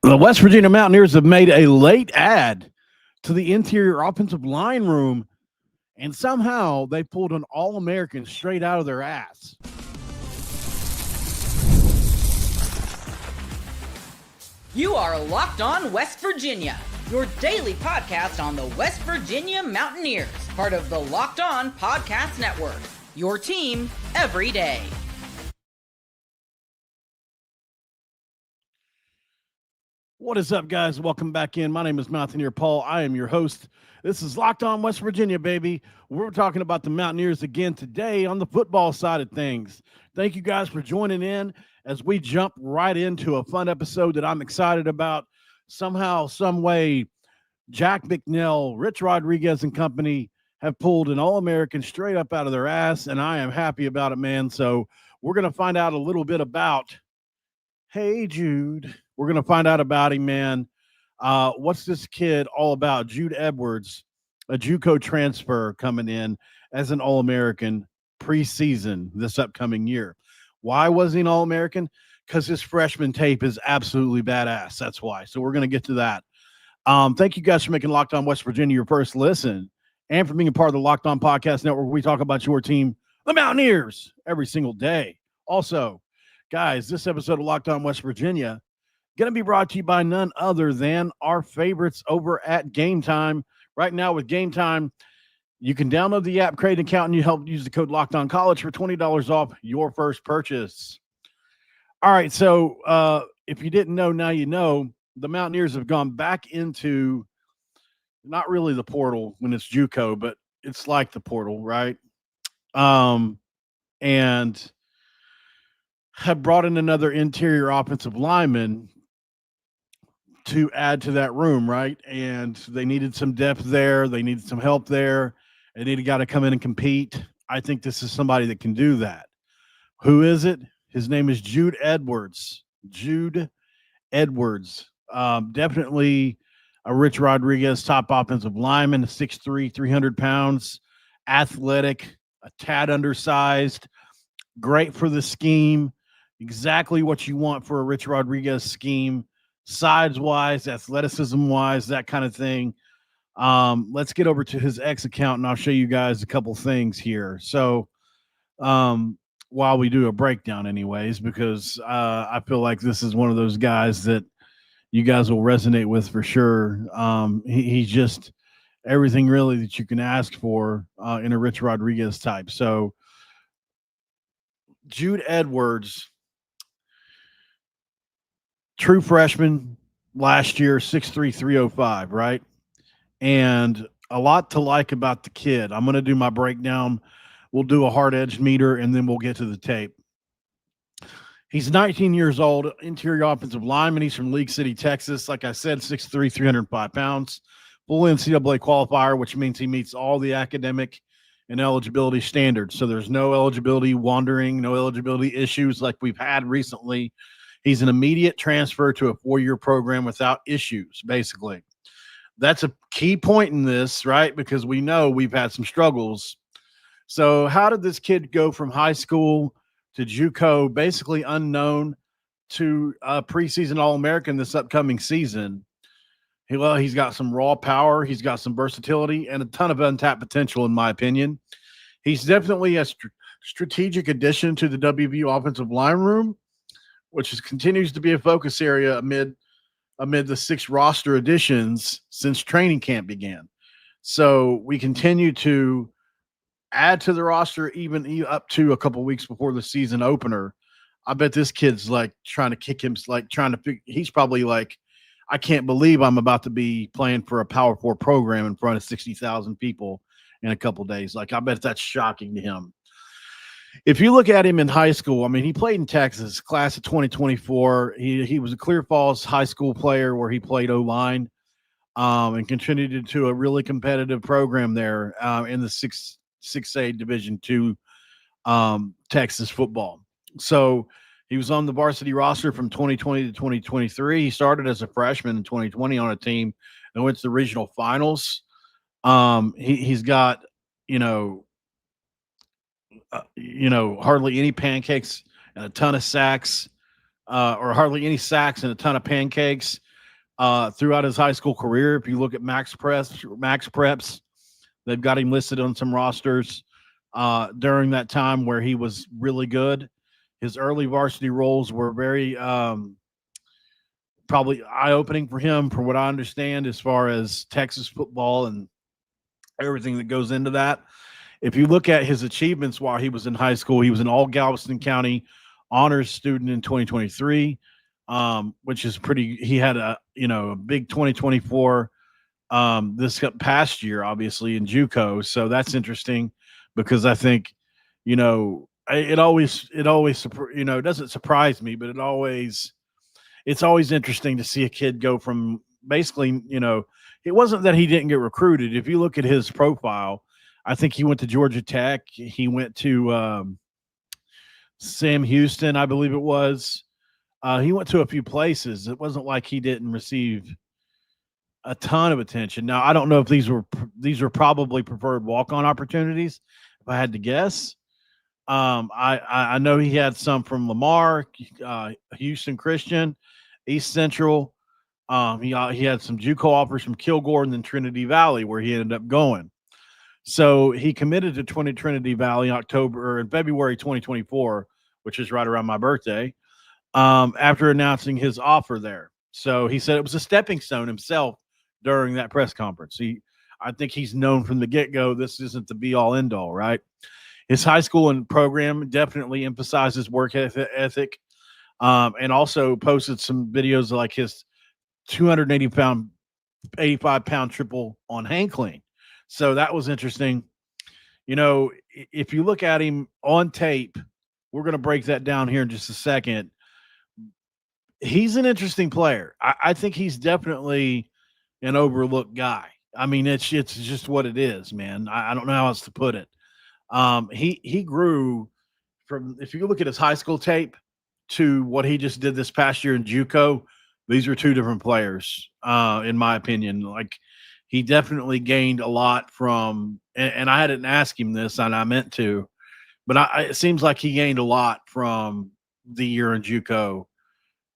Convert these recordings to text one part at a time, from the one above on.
The West Virginia Mountaineers have made a late add to the interior offensive line room, and somehow they pulled an All-American straight out of their ass. You are Locked On West Virginia, your daily podcast on the West Virginia Mountaineers, part of the Locked On Podcast Network, your team every day. What is up, guys? Welcome back in. My name is Mountaineer Paul. I am your host. This is Locked On West Virginia, baby. We're talking about the Mountaineers again today on the football side of things. Thank you guys for joining in as we jump right into a fun episode that I'm excited about. Somehow, some way, Jack McNeil, Rich Rodriguez and company have pulled an All-American straight up out of their ass, and I am happy about it, man. So we're going to find out a little bit about, hey, Jude. We're going to find out about him, man. What's this kid all about? Jude Edwards, a JUCO transfer coming in as an All-American preseason this upcoming year. Why was he an All-American? Because his freshman tape is absolutely badass. That's why. So we're going to get to that. Thank you guys for making Locked On West Virginia your first listen and for being a part of the Locked On Podcast Network. We talk about your team, the Mountaineers, every single day. Also, guys, this episode of Locked On West Virginia going to be brought to you by none other than our favorites over at Game Time. Right now with Game Time, you can download the app, create an account, and you help use the code LOCKEDONCollege for $20 off your first purchase. All right, so if you didn't know, now you know. The Mountaineers have gone back into not really the portal when it's JUCO, but it's like the portal, right? And have brought in another interior offensive lineman to add to that room, right? And they needed some depth there. They needed some help there. They need a guy to come in and compete. I think this is somebody that can do that. Who is it? His name is Jude Edwards. Jude Edwards. Definitely a Rich Rodriguez top offensive lineman, 6'3", 300 pounds, athletic, a tad undersized, great for the scheme, exactly what you want for a Rich Rodriguez scheme. Size-wise, athleticism-wise, that kind of thing. Let's get over to his X account, and I'll show you guys a couple things here. So while we do a breakdown anyways, because I feel like this is one of those guys that you guys will resonate with for sure. He's just everything really that you can ask for in a Rich Rodriguez type. So Jude Edwards, true freshman last year, 6'3", 305, right? And a lot to like about the kid. I'm going to do my breakdown. We'll do a hard-edged meter, and then we'll get to the tape. He's 19 years old, interior offensive lineman. He's from League City, Texas. Like I said, 6'3", 305 pounds. Full NCAA qualifier, which means he meets all the academic and eligibility standards. So there's no eligibility wandering, no eligibility issues like we've had recently. He's an immediate transfer to a 4-year program without issues, basically. That's a key point in this, right? Because we know we've had some struggles. So how did this kid go from high school to JUCO, basically unknown, to a preseason All-American this upcoming season? He's got some raw power. He's got some versatility and a ton of untapped potential, in my opinion. He's definitely a strategic addition to the WVU offensive line room, which continues to be a focus area amid the 6 roster additions since training camp began. So we continue to add to the roster even up to a couple weeks before the season opener. I bet this kid's like trying to kick him, like he's probably like, I can't believe I'm about to be playing for a Power 4 program in front of 60,000 people in a couple days. Like, I bet that's shocking to him. If you look at him in high school, I mean, he played in Texas, class of 2024. He was a Clear Falls high school player where he played O-line and contributed to a really competitive program there in the 6A Division II Texas football. So he was on the varsity roster from 2020 to 2023. He started as a freshman in 2020 on a team and went to the regional finals. He's got, hardly any pancakes and a ton of sacks, or hardly any sacks and a ton of pancakes. throughout his high school career. If you look at Max Preps, they've got him listed on some rosters during that time where he was really good. His early varsity roles were very probably eye opening for him, from what I understand, as far as Texas football and everything that goes into that. If you look at his achievements while he was in high school, he was an all Galveston County honors student in 2023, which is pretty. He had a big 2024 this past year, obviously in JUCO. So that's interesting because I think, it always it doesn't surprise me, but it's always interesting to see a kid go from basically, it wasn't that he didn't get recruited. If you look at his profile, I think he went to Georgia Tech. He went to Sam Houston, I believe it was. He went to a few places. It wasn't like he didn't receive a ton of attention. Now, I don't know if these were probably preferred walk-on opportunities, if I had to guess. I know he had some from Lamar, Houston Christian, East Central. He had some JUCO offers from Kilgore and then Trinity Valley, where he ended up going. So he committed to Trinity Valley in February 2024, which is right around my birthday, after announcing his offer there. So he said it was a stepping stone himself during that press conference. I think he's known from the get-go, this isn't the be-all, end-all, right? His high school and program definitely emphasizes work ethic, and also posted some videos like his 85-pound triple on hang clean. So that was interesting. If you look at him on tape, we're going to break that down here in just a second. He's an interesting player. I think he's definitely an overlooked guy. I mean, it's just what it is, man. I don't know how else to put it. He grew from, if you look at his high school tape to what he just did this past year in JUCO, these are two different players, in my opinion. Like, he definitely gained a lot from, and I didn't ask him this, and I meant to, but it seems like he gained a lot from the year in JUCO,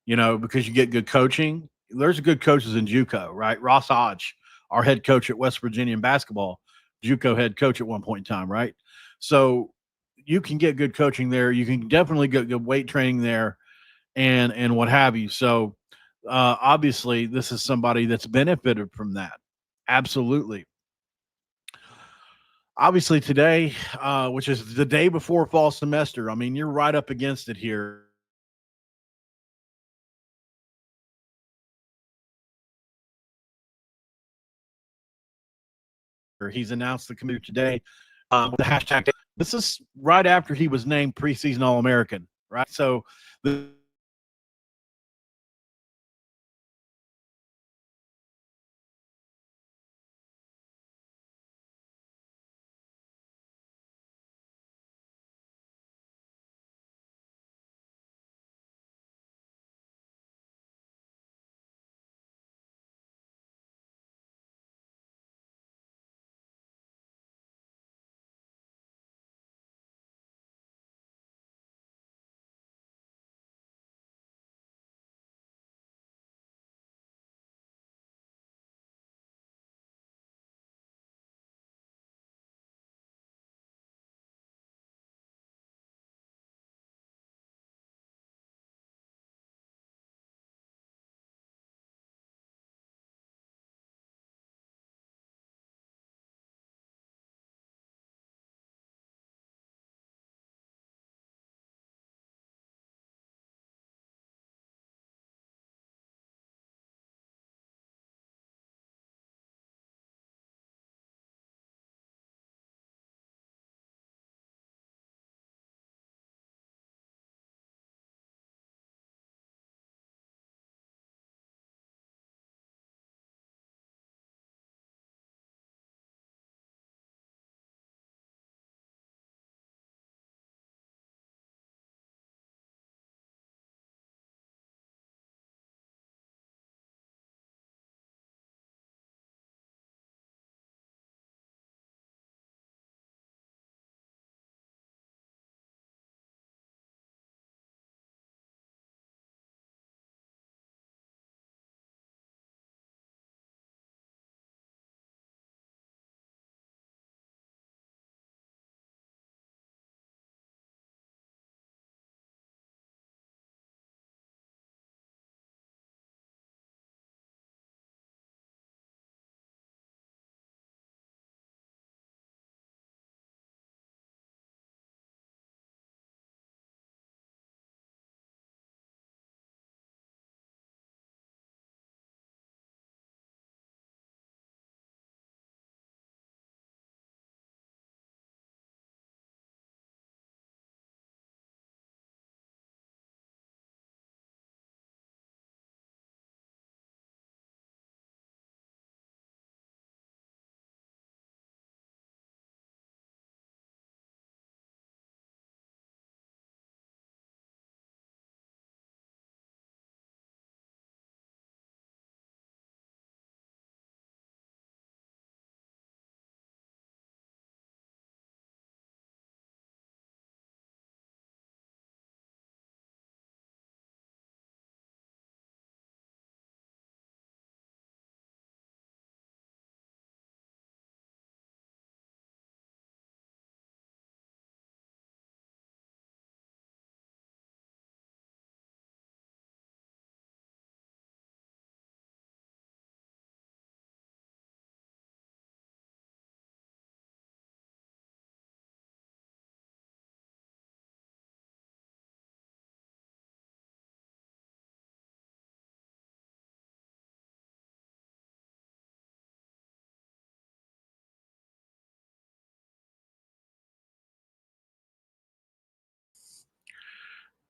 because you get good coaching. There's good coaches in JUCO, right? Ross Hodge, our head coach at West Virginia in basketball, JUCO head coach at one point in time, right? So you can get good coaching there. You can definitely get good weight training there, and what have you. So obviously, this is somebody that's benefited from that. Absolutely. Obviously, today, which is the day before fall semester, I mean, you're right up against it here. He's announced the committee today with the hashtag. This is right after he was named preseason All-American, right? So the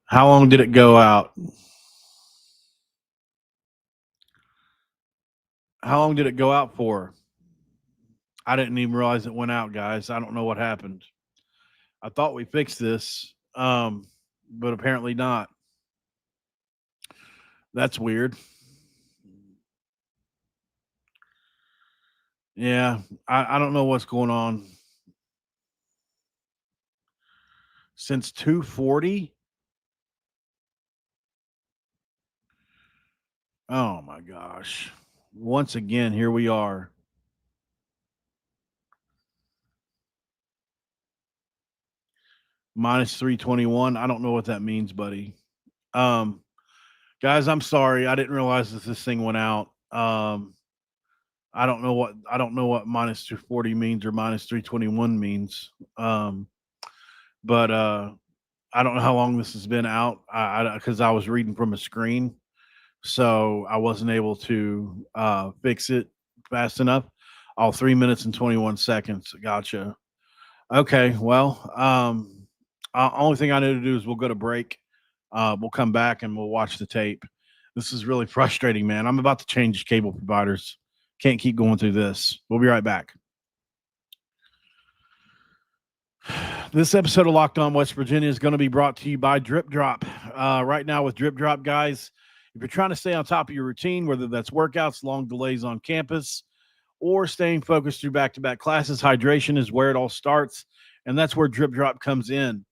How long did it go out? How long did it go out for? I didn't even realize it went out, guys. I don't know what happened. I thought we fixed this, but apparently not. That's weird. Yeah, I don't know what's going on. Since 2:40? Oh my gosh. Once again, here we are. Minus 321. I don't know what that means, buddy. Guys, I'm sorry. I didn't realize that this thing went out. I don't know what minus 240 means or minus 321 means. But I don't know how long this has been out. Because I was reading from a screen, so I wasn't able to fix it fast enough. All 3 minutes and 21 seconds. Gotcha. Okay. Well, only thing I need to do is we'll go to break. We'll come back and we'll watch the tape. This is really frustrating, man. I'm about to change cable providers. Can't keep going through this. We'll be right back. This episode of Locked On West Virginia is going to be brought to you by Drip Drop. Right now with Drip Drop, guys, if you're trying to stay on top of your routine, whether that's workouts, long delays on campus, or staying focused through back-to-back classes, hydration is where it all starts, and that's where Drip Drop comes in.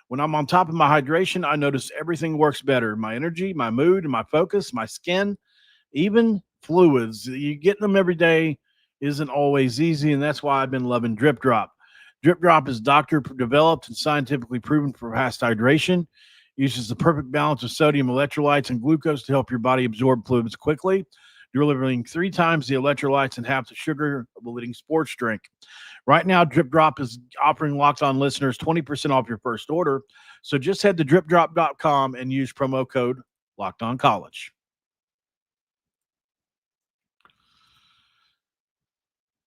When I'm on top of my hydration, I notice everything works better. My energy, my mood, my focus, my skin, even fluids. You get them every day isn't always easy, and that's why I've been loving Drip Drop. Drip Drop is doctor-developed and scientifically proven for fast hydration. Uses the perfect balance of sodium, electrolytes, and glucose to help your body absorb fluids quickly, delivering 3 times the electrolytes and half the sugar of a leading sports drink. Right now, Drip Drop is offering Locked On listeners 20% off your first order. So just head to dripdrop.com and use promo code LOCKEDONCollege.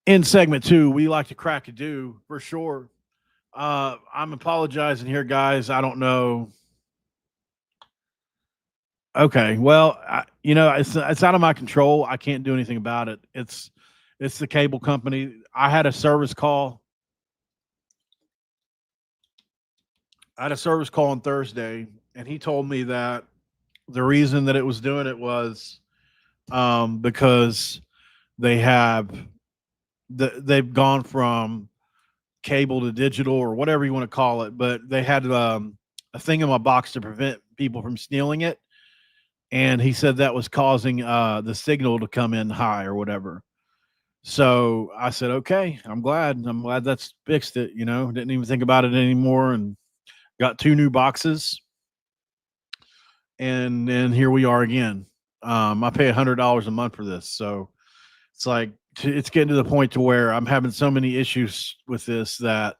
In segment 2, we like to crack a do for sure. I'm apologizing here, guys. I don't know. Okay, well, it's out of my control. I can't do anything about it. It's the cable company. I had a service call. On Thursday, and he told me that the reason that it was doing it was because they've gone from cable to digital or whatever you want to call it, but they had a thing in my box to prevent people from stealing it. And he said that was causing the signal to come in high or whatever. So I said, okay, I'm glad that's fixed it. Didn't even think about it anymore, and got 2 new boxes. And then here we are again. I pay $100 a month for this. So it's like, it's getting to the point to where I'm having so many issues with this that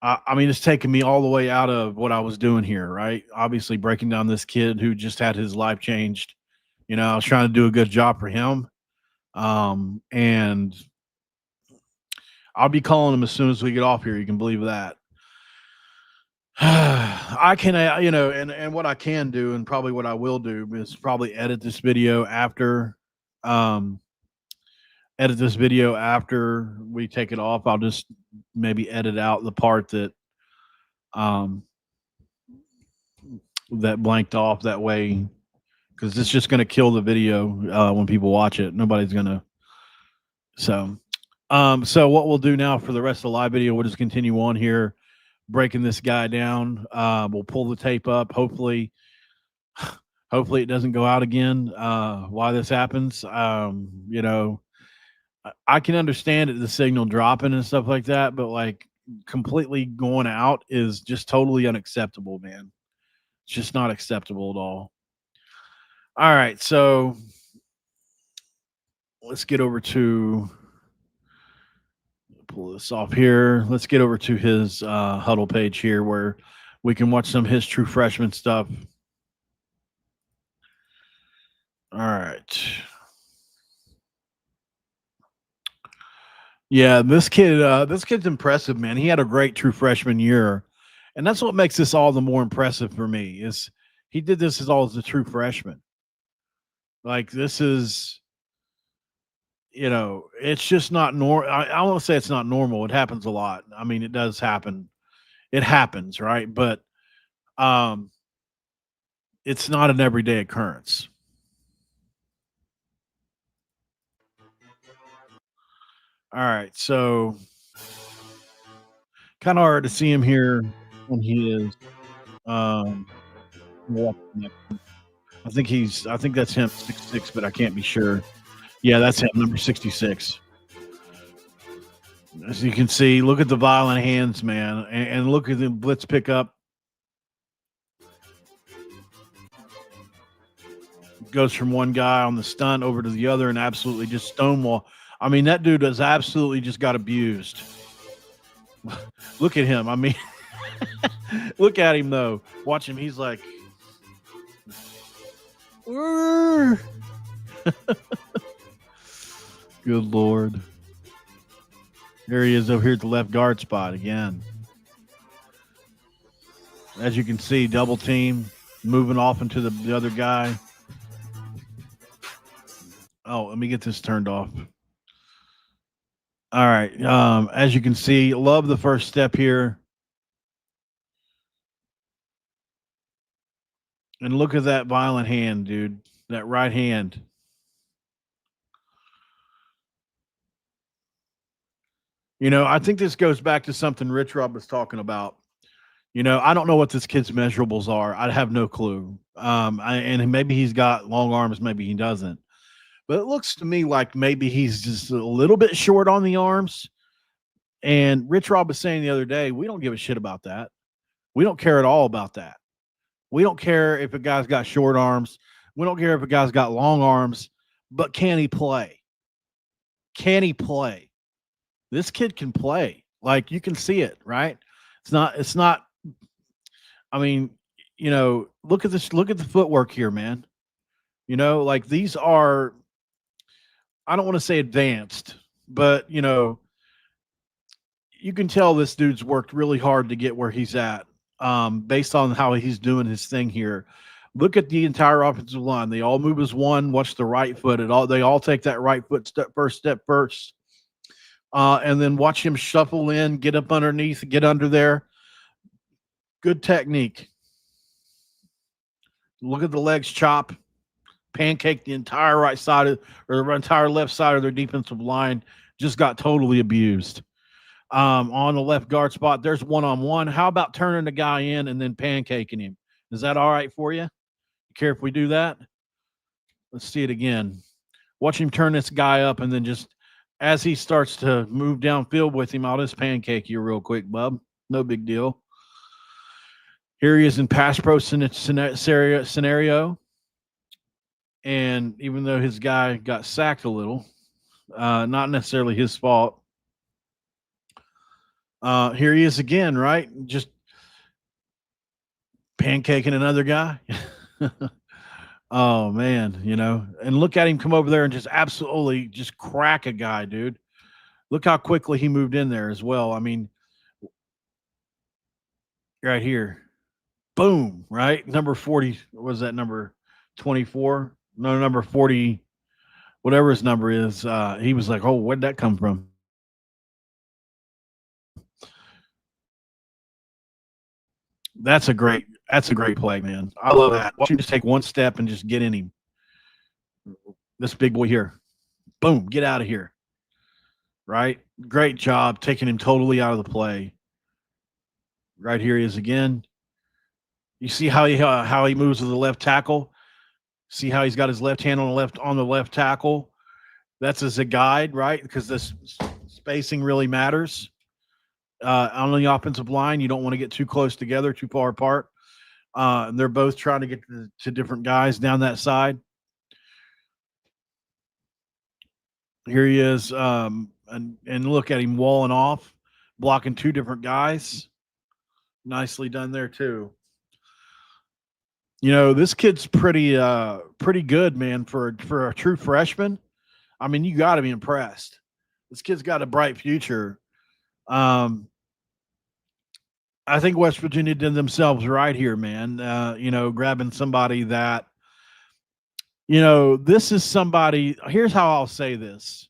it's taking me all the way out of what I was doing here, right? Obviously breaking down this kid who just had his life changed. I was trying to do a good job for him. And I'll be calling him as soon as we get off here. You can believe that. I can, and what I can do, and probably what I will do, is probably edit this video after we take it off. I'll just maybe edit out the part that blanked off, that way, because it's just going to kill the video when people watch it. Nobody's going to. So what we'll do now for the rest of the live video, we'll just continue on here, breaking this guy down. We'll pull the tape up. Hopefully it doesn't go out again. Why this happens, I can understand it, the signal dropping and stuff like that, but like completely going out is just totally unacceptable, man. It's just not acceptable at all. All right, so let's get over to pull this off here. Let's get over to his huddle page here where we can watch some of his true freshman stuff. All right. Yeah, this kid's impressive, man. He had a great true freshman year, And that's what makes this all the more impressive for me is he did this as a true freshman. Like this is, it's just not normal. I want to say it's not normal. It happens a lot. I mean, it does happen. It happens, right? But it's not an everyday occurrence. All right, so kind of hard to see him here when he is walking. I think that's him, 6'6", but I can't be sure. Yeah, that's him, number 66. As you can see, look at the violent hands, man, and look at the blitz pickup. Goes from one guy on the stunt over to the other and absolutely just stonewall. I mean, that dude has absolutely just got abused. Look at him. I mean, look at him, though. Watch him. He's like, good Lord. There he is over here at the left guard spot again. As you can see, double team, moving off into the other guy. Oh, let me get this turned off. All right. As you can see, love the first step here. And look at that violent hand, dude. That right hand. I think this goes back to something Rich Rob was talking about. I don't know what this kid's measurables are. I have no clue. And maybe he's got long arms, maybe he doesn't. But it looks to me like maybe he's just a little bit short on the arms. And Rich Rob was saying the other day, we don't give a shit about that. We don't care at all about that. We don't care if a guy's got short arms. We don't care if a guy's got long arms. But can he play? Can he play? This kid can play. Like, you can see it, right? It's not, I mean, look at this, look at the footwork here, man. Like these are, I don't want to say advanced, but you can tell this dude's worked really hard to get where he's at, based on how he's doing his thing here. Look at the entire offensive line. They all move as one. Watch the right foot. They all take that right foot step first. And then watch him shuffle in, get up underneath, get under there. Good technique. Look at the legs chop, pancake the entire right side or the entire left side of their defensive line. Just got totally abused. On the left guard spot, there's one-on-one. How about turning the guy in and then pancaking him? Is that all right for you? You care if we do that? Let's see it again. Watch him turn this guy up, and then just as he starts to move downfield with him, I'll just pancake you real quick, bub. No big deal. Here he is in pass pro scenario. And even though his guy got sacked a little, not necessarily his fault. Here he is again, right? Just pancaking another guy. Oh, man, and look at him come over there and just absolutely just crack a guy, dude. Look how quickly he moved in there as well. I mean, right here. Boom, right? Number 40, what was that, number 24? No, number 40, whatever his number is. He was like, oh, where'd that come from? That's a great play, man. I love that. Watch him just take one step and just get in him. This big boy here. Boom, get out of here. Right? Great job taking him totally out of the play. Right here he is again. You see how he moves to the left tackle? See how he's got his left hand on the left tackle? That's as a guide, right? Because this spacing really matters. On the offensive line, you don't want to get too close together, too far apart. And they're both trying to get to different guys down that side. Here he is, and look at him walling off, blocking two different guys. Nicely done there too. This kid's pretty good, man, for a true freshman. I mean, you got to be impressed. This kid's got a bright future. I think West Virginia did themselves right here, man. Grabbing somebody that, this is somebody. Here's how I'll say this.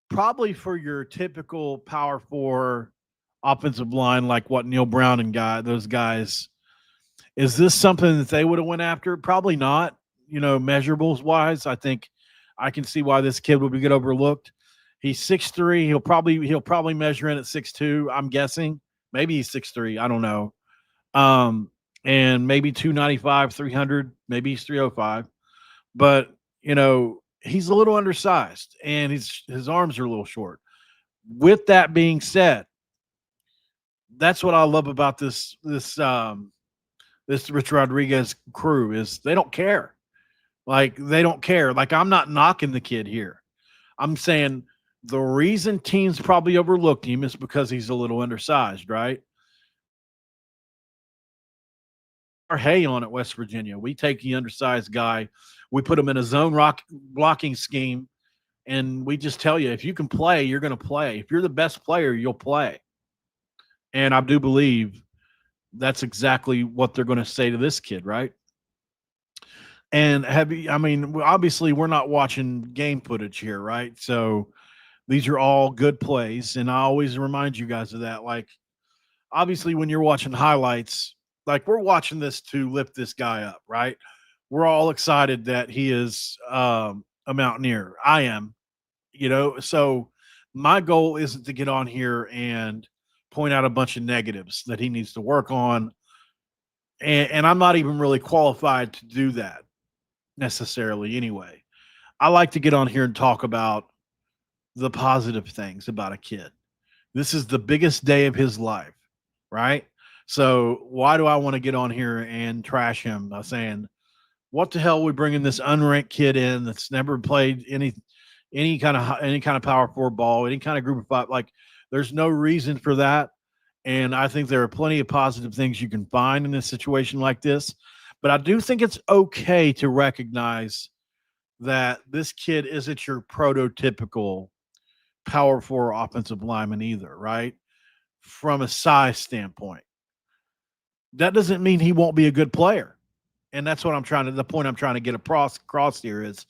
Probably for your typical power four offensive line, like what Neal Brown and those guys, is this something that they would have went after? Probably not. Measurables wise, I think I can see why this kid would get overlooked. He's 6'3". He'll probably measure in at 6'2". I'm guessing. Maybe he's 6'3". I don't know. And maybe 295, 300. Maybe he's 305. But he's a little undersized, and his arms are a little short. With that being said, that's what I love about this Rich Rodriguez crew is they don't care. They don't care. I'm not knocking the kid here. I'm saying the reason teams probably overlooked him is because he's a little undersized, right? Our hay on at West Virginia. We take the undersized guy, we put him in a zone blocking scheme, and we just tell you, if you can play, you're going to play. If you're the best player, you'll play. And I do believe that's exactly what they're going to say to this kid, right? And obviously we're not watching game footage here, right? So these are all good plays, and I always remind you guys of that. Obviously when you're watching highlights, we're watching this to lift this guy up, right? We're all excited that he is a Mountaineer. I am, so my goal isn't to get on here and point out a bunch of negatives that he needs to work on. And I'm not even really qualified to do that necessarily anyway. I like to get on here and talk about the positive things about a kid. This is the biggest day of his life, right? So why do I want to get on here and trash him by saying, what the hell are we bringing this unranked kid in that's never played any kind of power four ball, any kind of group of five? There's no reason for that. And I think there are plenty of positive things you can find in a situation like this. But I do think it's okay to recognize that this kid isn't your prototypical power four offensive lineman either, right? From a size standpoint. That doesn't mean he won't be a good player. And that's what the point I'm trying to get across here is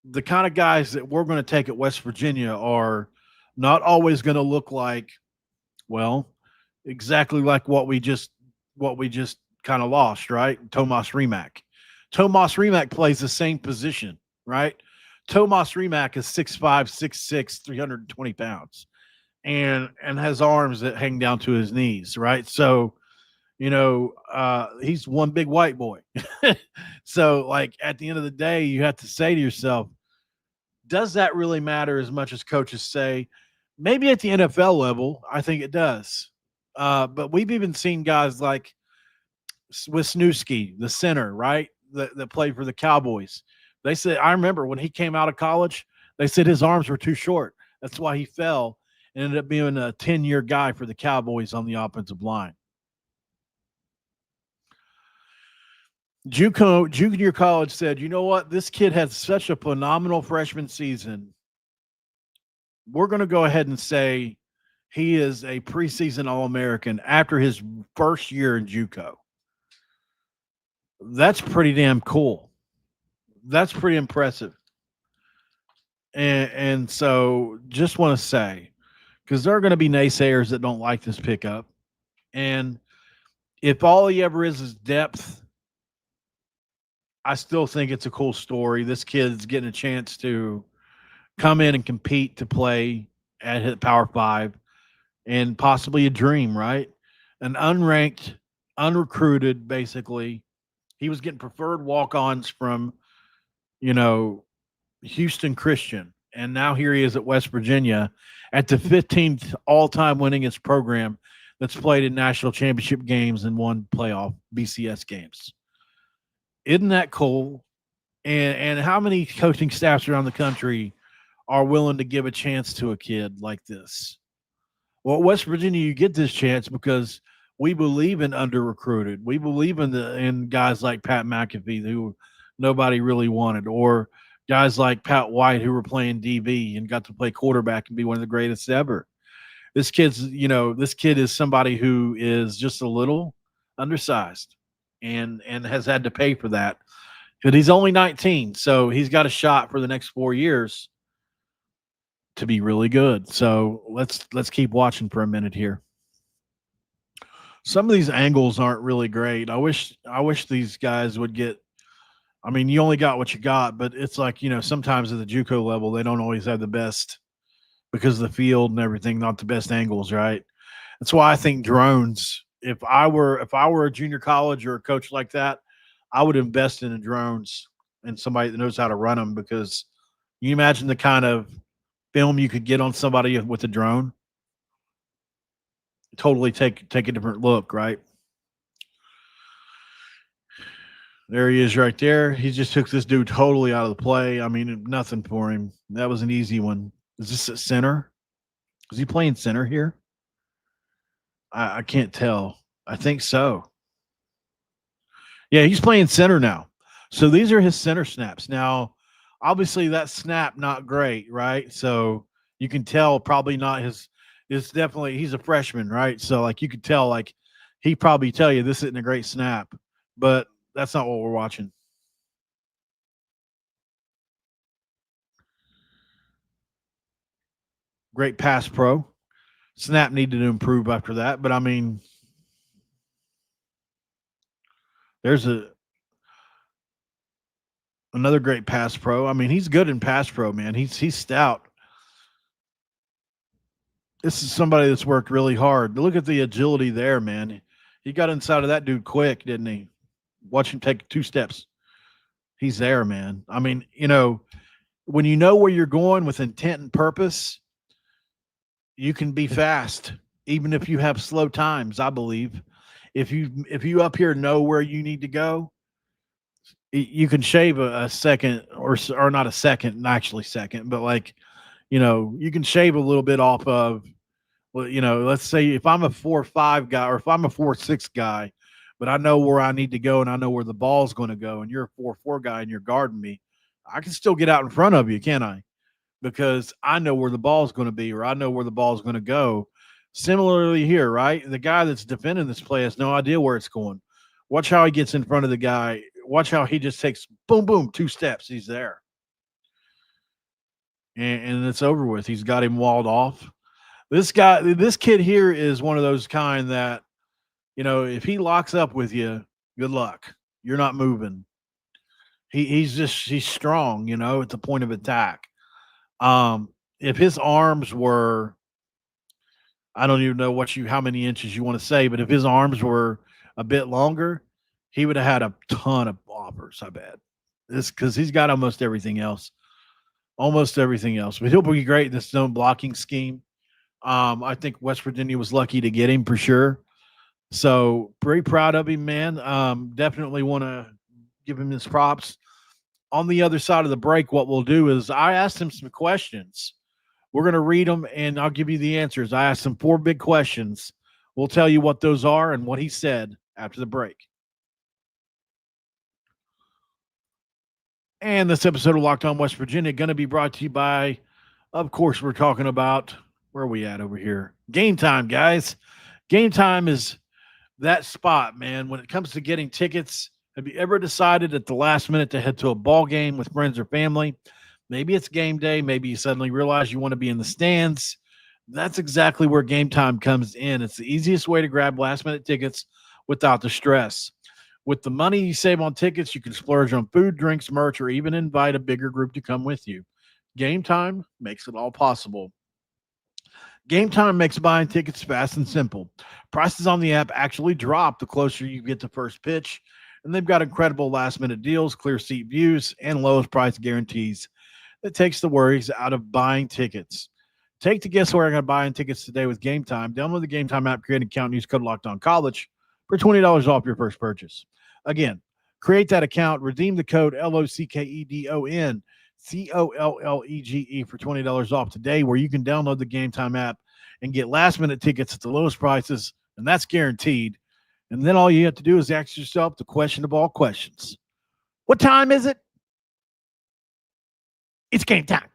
the kind of guys that we're going to take at West Virginia are not always going to look like, exactly like what we just kind of lost, right? Tomas Rimac. Tomas Rimac plays the same position, right? Tomas Rimac is 6'5", 6'6", 320 pounds and has arms that hang down to his knees, right? So, he's one big white boy. So at the end of the day, you have to say to yourself, does that really matter as much as coaches say? Maybe at the NFL level, I think it does. But we've even seen guys like Wisniewski, the center, right? That played for the Cowboys. They said, I remember when he came out of college, they said his arms were too short. That's why he fell and ended up being a 10-year guy for the Cowboys on the offensive line. JUCO, junior college said, you know what? This kid had such a phenomenal freshman season. We're going to go ahead and say he is a preseason All-American after his first year in JUCO. That's pretty damn cool. That's pretty impressive. And so just want to say, because there are going to be naysayers that don't like this pickup. And if all he ever is depth, I still think it's a cool story. This kid's getting a chance to come in and compete to play at Power 5 and possibly a dream, right? An unranked, unrecruited, basically. He was getting preferred walk-ons from, Houston Christian. And now here he is at West Virginia at the 15th all-time winningest program that's played in national championship games and won playoff BCS games. Isn't that cool? And how many coaching staffs around the country are willing to give a chance to a kid like this? Well, West Virginia, you get this chance because we believe in under-recruited. We believe in guys like Pat McAfee, who nobody really wanted, or guys like Pat White, who were playing DB and got to play quarterback and be one of the greatest ever. This kid is somebody who is just a little undersized and has had to pay for that. But he's only 19, so he's got a shot for the next 4 years to be really good. So let's keep watching for a minute here. Some of these angles aren't really great. I wish these guys would get. I mean, you only got what you got, but it's like, sometimes at the JUCO level, they don't always have the best because of the field and everything, not the best angles, right? That's why I think drones. If I were a junior college or a coach like that, I would invest in the drones and somebody that knows how to run them, because you imagine the kind of film you could get on somebody with a drone. Totally take a different look, right? There he is right there. He just took this dude totally out of the play. I mean, nothing for him. That was an easy one. Is this at center? Is he playing center here? I can't tell. I think so. Yeah, he's playing center now. So these are his center snaps. Now, obviously that snap not great, right? So you can tell probably not his. It's definitely, he's a freshman, right? So like you could tell, like he probably tell you this isn't a great snap, but that's not what we're watching. Great pass pro. Snap needed to improve after that, but I mean, there's another great pass pro. I mean, he's good in pass pro, man. He's stout. This is somebody that's worked really hard. Look at the agility there, man. He got inside of that dude quick, didn't he? Watch him take 2 steps. He's there, man. I mean, when you know where you're going with intent and purpose, you can be fast, even if you have slow times, I believe. If you up here know where you need to go, you can shave a second or not a second, actually second, but like, you can shave a little bit off of, well, let's say if I'm a 4-5 guy or if I'm a 4-6 guy, but I know where I need to go and I know where the ball's going to go, and you're a 4-4 guy and you're guarding me, I can still get out in front of you, can't I? Because I know where the ball's going to be, or I know where the ball's going to go. Similarly here, right? The guy that's defending this play has no idea where it's going. Watch how he gets in front of the guy. Watch how he just takes boom, boom, 2 steps. He's there. And it's over with. He's got him walled off. This kid here is one of those kind that, if he locks up with you, good luck. You're not moving. He's strong, at the point of attack. If his arms were, I don't even know how many inches you want to say, but if his arms were a bit longer, he would have had a ton of offers, I bet. Because he's got almost everything else. But he'll be great in this zone blocking scheme. I think West Virginia was lucky to get him for sure. So very proud of him, man. Definitely want to give him his props. On the other side of the break, what we'll do is I asked him some questions. We're going to read them, and I'll give you the answers. I asked him 4 big questions. We'll tell you what those are and what he said after the break. And this episode of Locked On West Virginia going to be brought to you by, of course, we're talking about, where are we at over here? Game Time, guys. Game Time is that spot, man. When it comes to getting tickets, have you ever decided at the last minute to head to a ball game with friends or family? Maybe it's game day. Maybe you suddenly realize you want to be in the stands. That's exactly where Game Time comes in. It's the easiest way to grab last-minute tickets without the stress. With the money you save on tickets, you can splurge on food, drinks, merch, or even invite a bigger group to come with you. Game Time makes it all possible. Game Time makes buying tickets fast and simple. Prices on the app actually drop the closer you get to first pitch, and they've got incredible last-minute deals, clear seat views, and lowest price guarantees. That takes the worries out of buying tickets. Take the guesswork on buying tickets today with Game Time. Download the Game Time app, create an account, and use code LOCKEDONCollege for $20 off your first purchase. Again, create that account, redeem the code LOCKEDON COLLEGE for $20 off today, where you can download the Game Time app and get last-minute tickets at the lowest prices, and that's guaranteed. And then all you have to do is ask yourself the question of all questions. What time is it? It's game time.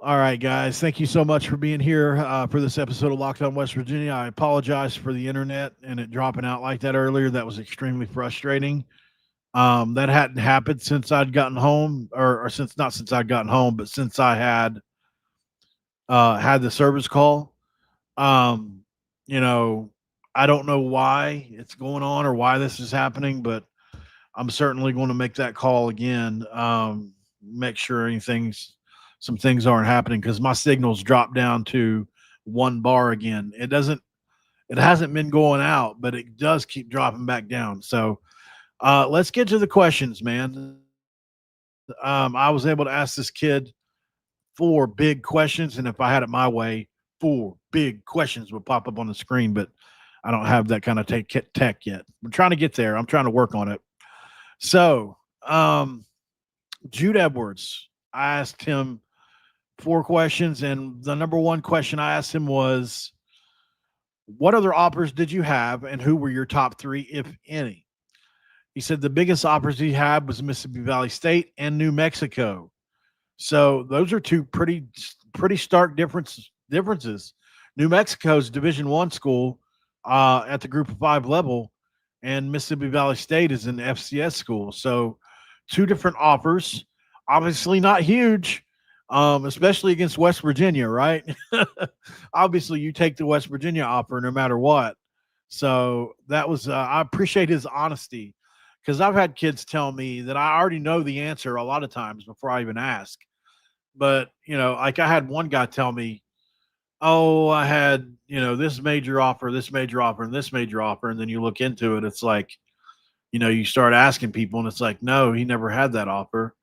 All right, guys. Thank you so much for being here for this episode of Locked On West Virginia. I apologize for the internet and it dropping out like that earlier. That was extremely frustrating. That hadn't happened since I'd gotten home, or since not since I'd gotten home, but since I had the service call. Um, you know, I don't know why it's going on or why this is happening, but I'm certainly going to make that call again. Make sure some things aren't happening because my signals dropped down to 1 bar again. It hasn't been going out, but it does keep dropping back down. So let's get to the questions, man. I was able to ask this kid 4 big questions, and if I had it my way, 4 big questions would pop up on the screen, but I don't have that kind of tech yet. I'm trying to get there. I'm trying to work on it. So, Jude Edwards, I asked him 4 questions, and the number 1 question I asked him was, what other offers did you have, and who were your top 3, if any? He said the biggest offers he had was Mississippi Valley State and New Mexico. So those are 2 pretty stark differences. New Mexico's Division I school at the Group of 5 level, and Mississippi Valley State is an FCS school. So 2 different offers, obviously not huge, especially against West Virginia, right? Obviously, you take the West Virginia offer no matter what. So that was I appreciate his honesty, because I've had kids tell me that I already know the answer a lot of times before I even ask. But, like I had one guy tell me, oh, I had, this major offer, and this major offer. And then you look into it, it's like, you start asking people and it's like, no, he never had that offer.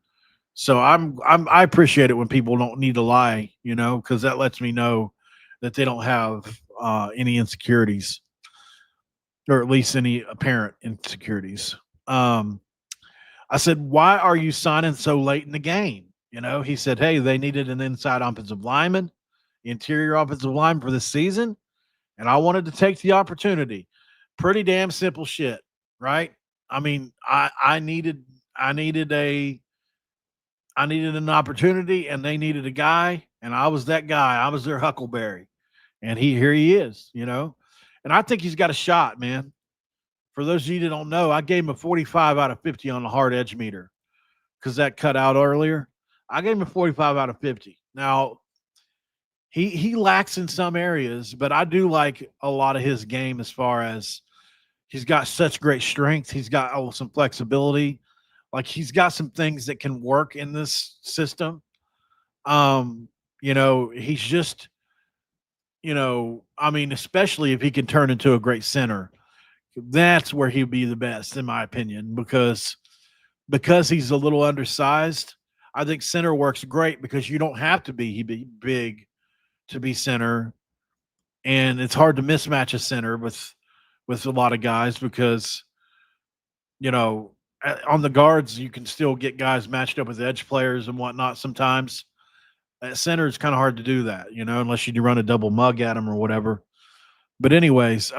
So I appreciate it when people don't need to lie, because that lets me know that they don't have any insecurities, or at least any apparent insecurities. I said, why are you signing so late in the game? He said, hey, they needed an inside offensive lineman, interior offensive lineman for this season, and I wanted to take the opportunity. Pretty damn simple shit, right? I mean, I needed an opportunity, and they needed a guy, and I was that guy. I was their Huckleberry, and here he is, and I think he's got a shot, man. For those of you that don't know, I gave him a 45 out of 50 on the hard edge meter because that cut out earlier. I gave him a 45 out of 50. Now, he lacks in some areas, but I do like a lot of his game as far as he's got such great strength. He's got some flexibility. Like, he's got some things that can work in this system. He's just, especially if he can turn into a great center, that's where he'd be the best, in my opinion, because he's a little undersized. I think center works great because you don't have to be big to be center, and it's hard to mismatch a center with a lot of guys because on the guards you can still get guys matched up with edge players and whatnot. Sometimes at center it's kind of hard to do that, unless you run a double mug at them or whatever. But anyways,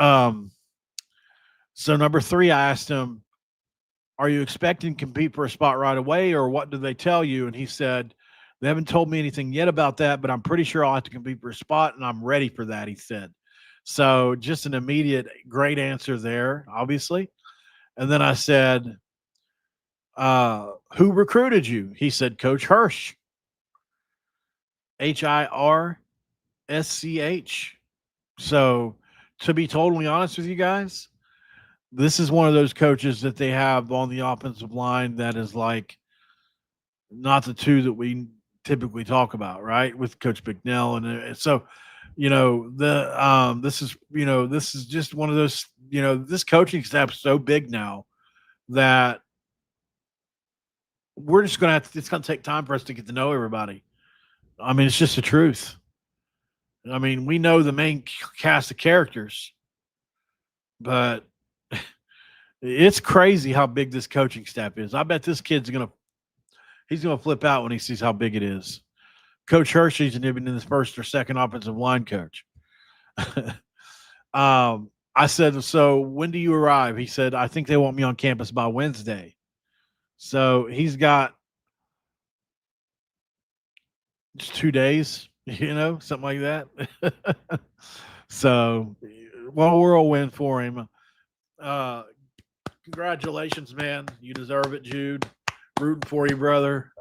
so number 3, I asked him, are you expecting to compete for a spot right away, or what do they tell you? And he said, they haven't told me anything yet about that, but I'm pretty sure I'll have to compete for a spot, and I'm ready for that, he said. So just an immediate great answer there, obviously. And then I said, who recruited you? He said, Coach Hirsch. Hirsch. So to be totally honest with you guys, this is one of those coaches that they have on the offensive line that is like not the 2 that we typically talk about, right? With Coach McNeil. And so, this is just one of those, this coaching staff is so big now that we're just going to it's going to take time for us to get to know everybody. I mean, it's just the truth. I mean, we know the main cast of characters, but it's crazy how big this coaching staff is. I bet this kid's he's going to flip out when he sees how big it is. Coach Hershey's even in his first or second offensive line coach. I said, so when do you arrive? He said, I think they want me on campus by Wednesday. So he's got just 2 days, something like that. So, well, we're a win for him. Congratulations, man. You deserve it, Jude. Rooting for you, brother.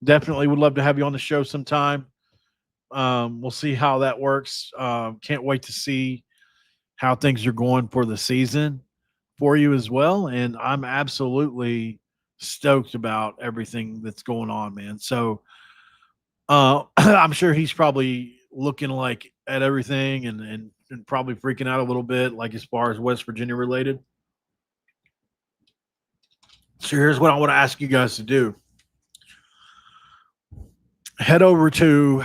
Definitely would love to have you on the show sometime. We'll see how that works. Can't wait to see how things are going for the season for you as well. And I'm absolutely stoked about everything that's going on, man. So I'm sure he's probably looking like at everything and probably freaking out a little bit, like as far as West Virginia related. So here's what I want to ask you guys to do. Head over to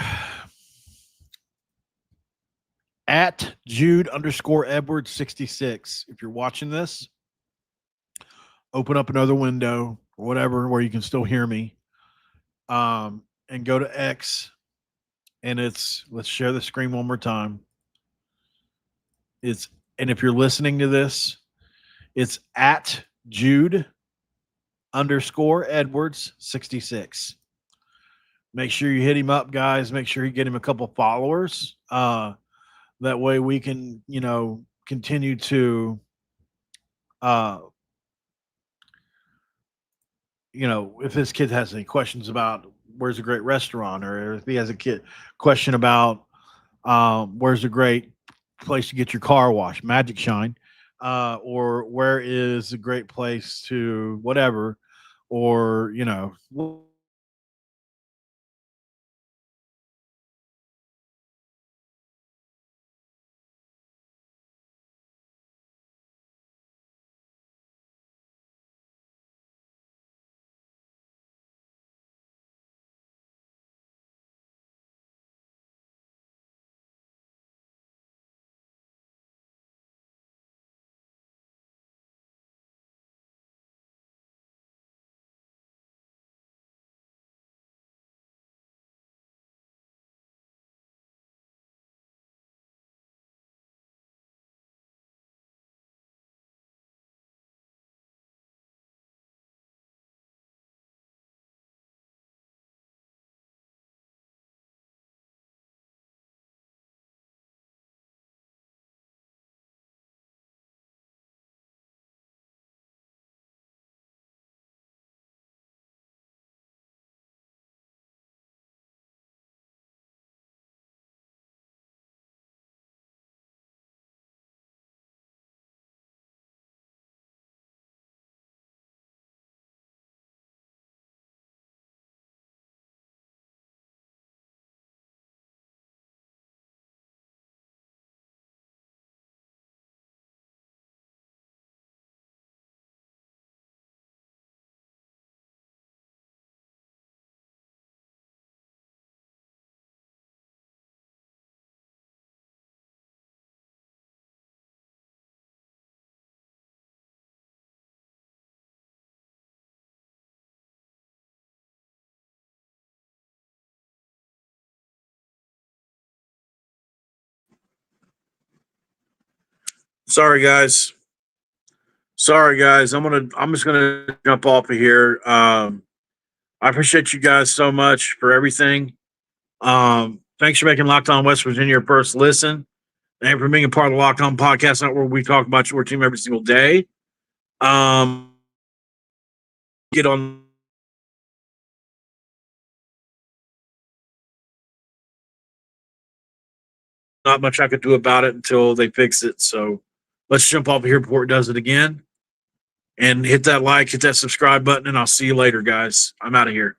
at Jude_Edwards 66. If you're watching this, open up another window or whatever where you can still hear me. And go to X, and let's share the screen one more time. And if you're listening to this, it's at Jude_Edwards 66. Make sure you hit him up, guys. Make sure you get him a couple followers. That way we can, continue to, if this kid has any questions about where's a great restaurant, or if he has a question about where's a great place to get your car washed, Magic Shine, or where is a great place to whatever, or Sorry, guys. I'm just gonna jump off of here. I appreciate you guys so much for everything. Thanks for making Locked On West Virginia your first listen, and for being a part of the Locked On Podcast Network, where we talk about your team every single day. Get on. Not much I could do about it until they fix it. So let's jump off here before it does it again. And hit that like, hit that subscribe button, and I'll see you later, guys. I'm out of here.